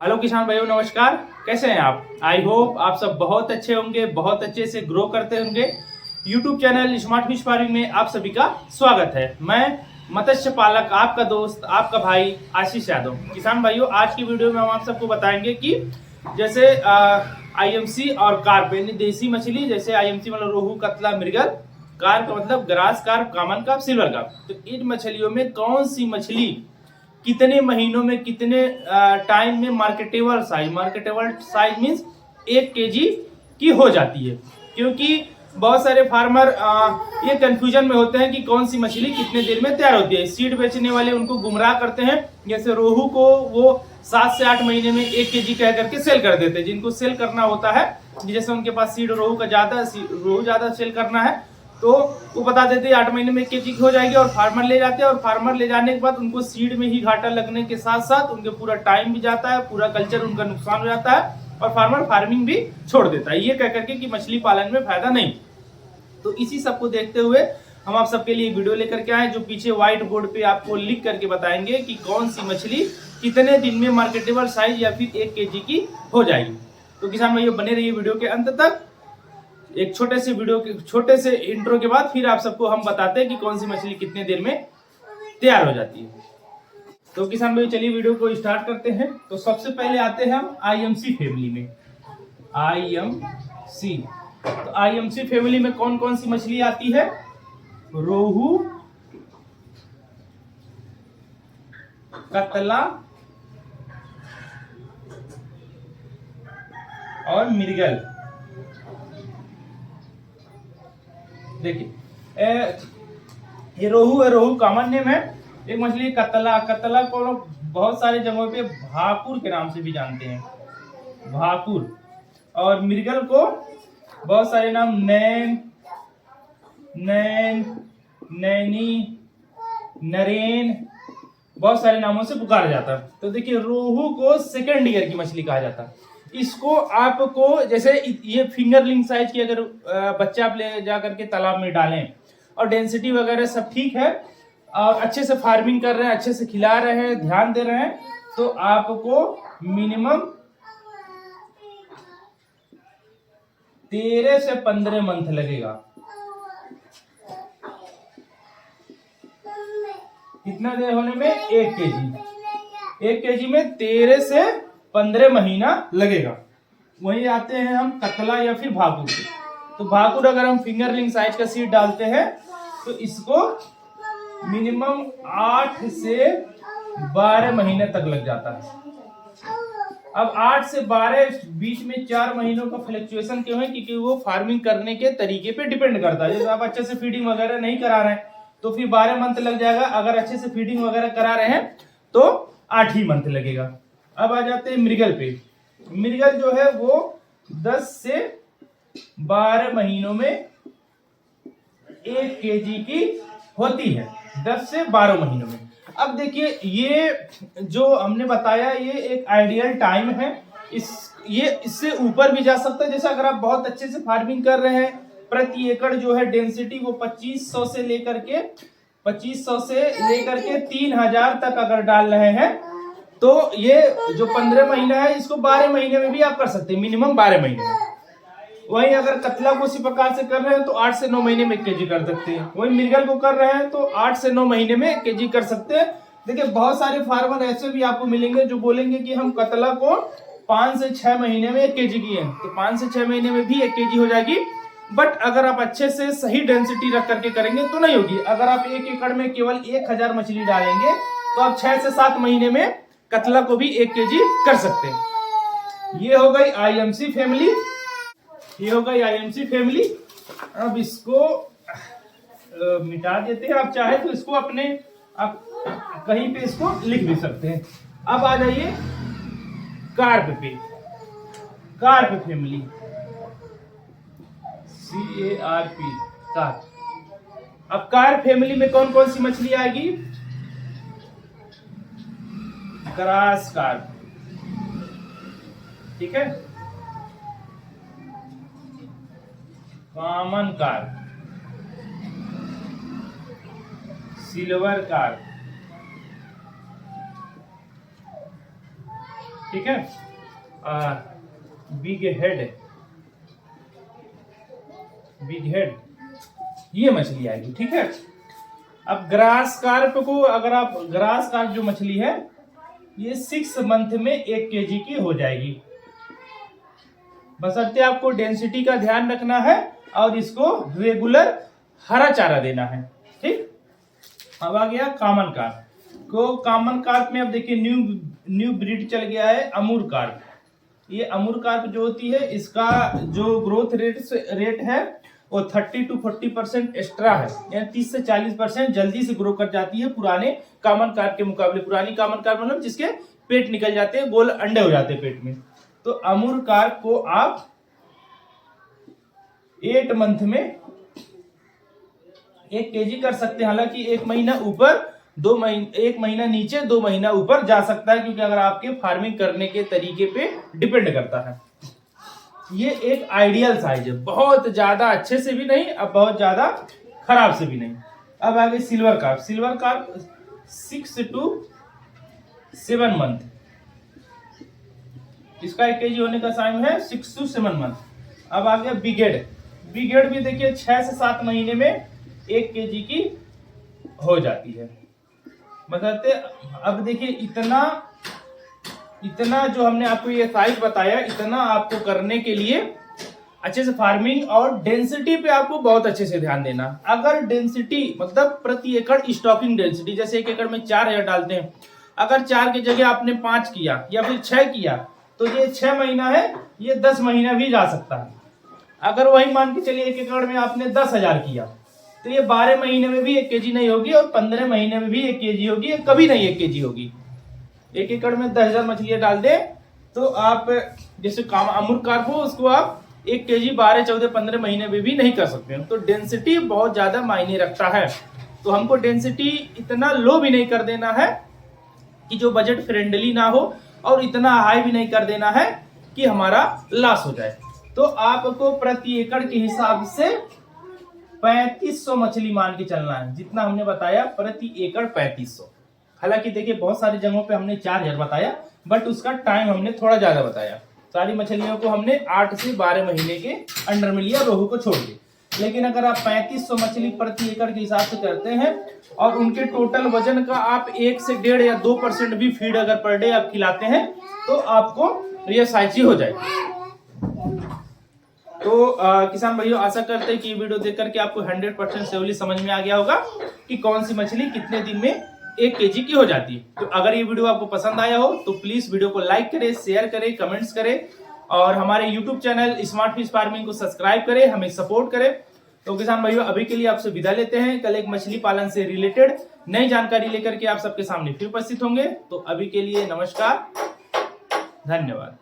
Hello किसान भाइयों, नमस्कार। कैसे हैं आप? आई होप आप सब बहुत अच्छे होंगे, बहुत अच्छे से ग्रो करते होंगे। YouTube channel smart fish farming में आप सभी का स्वागत है। मैं मत्स्य पालक, आपका दोस्त, आपका भाई आशीष यादव। किसान भाइयों, आज की वीडियो में हम आप सबको बताएंगे कि जैसे आईएमसी और कार्प यानी देसी मछली, जैसे आईएमसी मतलब रोहू, कतला, मृगल, कार्प मतलब grass carp, common carp, silver carp. तो इन मछलियों में कौन सी मछली कितने महीनों में, कितने टाइम में मार्केटेबल साइज मीन्स 1 kg की हो जाती है। क्योंकि बहुत सारे फार्मर ये कंफ्यूजन में होते हैं कि कौन सी मछली कितने देर में तैयार होती है। सीड बेचने वाले उनको गुमराह करते हैं। जैसे रोहू को वो 7 से 8 महीने में 1 kg कह करके सेल कर देते हैं। जिनको सेल करना होता है, जैसे उनके पास सीड रोहू का रोहू ज्यादा सेल करना है, तो वो बता देते हैं 8 महीने में 1 kg की हो जाएगी, और फार्मर ले जाते हैं। और फार्मर ले जाने के बाद उनको सीड में ही घाटा लगने के साथ साथ उनके पूरा टाइम भी जाता है, पूरा कल्चर उनका नुकसान हो जाता है, और फार्मर फार्मिंग भी छोड़ देता है, ये कह करके कि मछली पालन में फायदा नहीं। तो इसी सबको देखते हुए हम आप सबके लिए वीडियो लेकर के आए, जो पीछे व्हाइट बोर्ड पे आपको लिख करके बताएंगे कि कौन सी मछली कितने दिन में मार्केटेबल साइज या फिर 1 kg की हो जाएगी। तो किसान भाइयों, बने रहिए वीडियो के अंत तक। एक छोटे से इंट्रो के बाद फिर आप सबको हम बताते हैं कि कौन सी मछली कितने देर में तैयार हो जाती है। तो किसान भाई, चलिए वीडियो को स्टार्ट करते हैं। तो सबसे पहले आते हैं हम आईएमसी फैमिली में। आईएमसी, तो आईएमसी फैमिली में कौन कौन सी मछली आती है? रोहू, कतला और मृगल। देखिए, ये रोहू है, रोहू कॉमन नेम है। एक मछली कतला, कतला को बहुत सारे जगहों पे भाकुर के नाम से भी जानते हैं, भाकुर। और मृगल को बहुत सारे नाम, नैनी, नरेन, बहुत सारे नामों से पुकारा जाता है। तो देखिए, रोहू को सेकेंड ईयर की मछली कहा जाता है। इसको आपको जैसे ये फिंगरलिंग साइज की अगर बच्चे आप ले जा करके तालाब में डालें और डेंसिटी वगैरह सब ठीक है और अच्छे से फार्मिंग कर रहे हैं, अच्छे से खिला रहे हैं, ध्यान दे रहे हैं, तो आपको मिनिमम 13 से 15 मंथ लगेगा। कितना देर होने में? 1 kg। 1 kg में 13 से 15 महीना लगेगा। वहीं आते हैं हम कतला या फिर भाकुर। तो भाकुर अगर हम फिंगरलिंग साइज का सीड डालते हैं तो इसको मिनिमम 8 से 12 महीने तक लग जाता है। अब 8 से 12 बीच में 4 महीनों का फ्लक्चुएशन क्यों है? क्योंकि वो फार्मिंग करने के तरीके पे डिपेंड करता है। जैसे आप अच्छे से फीडिंग वगैरह नहीं करा रहे हैं तो फिर 12 मंथ लग जाएगा। अगर अच्छे से फीडिंग वगैरह करा रहे हैं तो 8 ही मंथ लगेगा। अब आ जाते हैं मृगल पे। मृगल जो है वो 10 से 12 महीनों में 1 kg की होती है। 10 से 12 महीनों में। अब देखिए, ये जो हमने बताया ये एक आइडियल टाइम है। ये इससे ऊपर भी जा सकता है। जैसे अगर आप बहुत अच्छे से फार्मिंग कर रहे हैं, प्रति एकड़ जो है डेंसिटी वो 2500 से लेकर के 3000 तक अगर डाल रहे हैं, तो ये जो 15 महीना है इसको 12 महीने में भी आप कर सकते हैं, मिनिमम 12 महीने में। वहीं अगर कतला को उसी प्रकार से कर रहे हैं तो 8 से 9 महीने में 1 kg कर सकते हैं। वहीं मृगल को कर रहे हैं तो 8 से 9 महीने में 1 kg कर सकते हैं। देखिए, बहुत सारे फार्मर ऐसे भी आपको मिलेंगे जो बोलेंगे कि हम कतला को 5 से 6 महीने में 1 kg की है, तो 5 से 6 महीने में भी 1 kg हो जाएगी। बट अगर आप अच्छे से सही डेंसिटी रख करके करेंगे तो नहीं होगी। अगर आप 1 एकड़ में केवल 1000 मछली डालेंगे तो आप 6 से 7 महीने में कतला को भी 1 kg कर सकते हैं। ये हो गई आईएमसी फैमिली, ये हो गई आईएमसी फैमिली। अब इसको मिटा देते हैं। आप चाहे तो इसको अपने आप कहीं पे इसको लिख भी सकते हैं। अब आ जाइए कार्प पे। Carp family, CARP, carp. अब कार्प फैमिली में कौन कौन सी मछली आएगी? ग्रास कार्प, ठीक है, कॉमन कार्प, सिल्वर कार्प, ठीक है। बिग हेड ये मछली आएगी, ठीक है। अब ग्रास कार्प को, अगर आप ग्रास कार्प जो मछली है ये 6 मंथ में 1 kg की हो जाएगी, बशर्ते आपको डेंसिटी का ध्यान रखना है और इसको रेगुलर हरा चारा देना है, ठीक। अब आ गया कॉमन कार्प को। कॉमन कार्प में अब देखिए न्यू ब्रीड चल गया है अमूर कार्प। ये अमूर कार्प जो होती है इसका जो ग्रोथ रेट है वो 30 to 40% एक्स्ट्रा है, यानी 30 से 40% जल्दी से ग्रो कर जाती है पुराने कॉमन कार्प के मुकाबले। पुरानी कॉमन कार्प मतलब जिसके पेट निकल जाते हैं, गोल अंडे हो जाते हैं पेट में। तो अमूर कार्प को आप 8 मंथ में 1 kg कर सकते हैं। हालांकि 1 महीना ऊपर 1 महीना नीचे 2 महीना ऊपर जा सकता है, क्योंकि अगर आपके फार्मिंग करने के तरीके पे डिपेंड करता है। ये एक आइडियल साइज है, बहुत ज्यादा अच्छे से भी नहीं, अब बहुत ज्यादा खराब से भी नहीं। अब आगे silver carp. Silver carp 6 to 7 month, इसका 1 kg होने का टाइम है 6 to 7 मंथ। अब आ गया बिगेड। बिगेड भी देखिए 6 से 7 महीने में 1 kg की हो जाती है। बताते अब देखिए इतना जो हमने आपको ये साइज बताया, इतना आपको करने के लिए अच्छे से फार्मिंग और डेंसिटी पे आपको बहुत अच्छे से ध्यान देना। अगर डेंसिटी मतलब प्रति एकड़ स्टॉकिंग डेंसिटी, जैसे 1 एकड़ में 4000 डालते हैं, अगर 4 की जगह आपने 5 किया या फिर 6 किया तो ये 6 महीना है, ये 10 महीना भी जा सकता है। अगर वही मान के चलिए 1 एकड़ में आपने 10,000 किया तो ये 12 महीने में भी 1 kg नहीं होगी और 15 महीने में भी 1 kg होगी, कभी नहीं 1 kg होगी। 1 एकड़ में 10,000 मछलियां डाल दे तो आप जैसे अमूर कार्प हो उसको आप 1 kg 12, 14, 15 महीने में भी नहीं कर सकते हैं। तो डेंसिटी बहुत ज्यादा मायने रखता है। तो हमको डेंसिटी इतना लो भी नहीं कर देना है कि जो बजट फ्रेंडली ना हो, और इतना हाई भी नहीं कर देना है कि हमारा लॉस हो जाए। तो आपको प्रति एकड़ के हिसाब से 3500 मछली मान के चलना है, जितना हमने बताया प्रति एकड़ 3500। हालांकि देखिए बहुत सारी जगहों पे हमने 4000 बताया, बट उसका टाइम हमने थोड़ा ज्यादा बताया। सारी मछलियों को हमने 8 से 12 महीने के अंडर में लिया, रोहू को छोड़ के। लेकिन अगर आप 3500 मछली प्रति एकड़ के हिसाब से करते हैं और उनके टोटल वजन का आप 1 से 1.5 या 2% भी फीड अगर पर डे आप खिलाते हैं तो आपको ये साइज ही हो जाएगी। तो किसान भाइयों, आशा करते हैं कि ये वीडियो देख करके आपको 100% सेवली समझ में आ गया होगा कि कौन सी मछली कितने दिन में 1 kg की हो जाती है। तो अगर ये वीडियो आपको पसंद आया हो तो प्लीज वीडियो को लाइक करें, शेयर करें, कमेंट्स करें और हमारे YouTube channel smart fish farming को सब्सक्राइब करें, हमें सपोर्ट करें। तो किसान भाइयों, अभी के लिए आपसे विदा लेते हैं। कल एक मछली पालन से रिलेटेड नई जानकारी लेकर के आप सबके सामने फिर उपस्थित होंगे। तो अभी के लिए नमस्कार, धन्यवाद।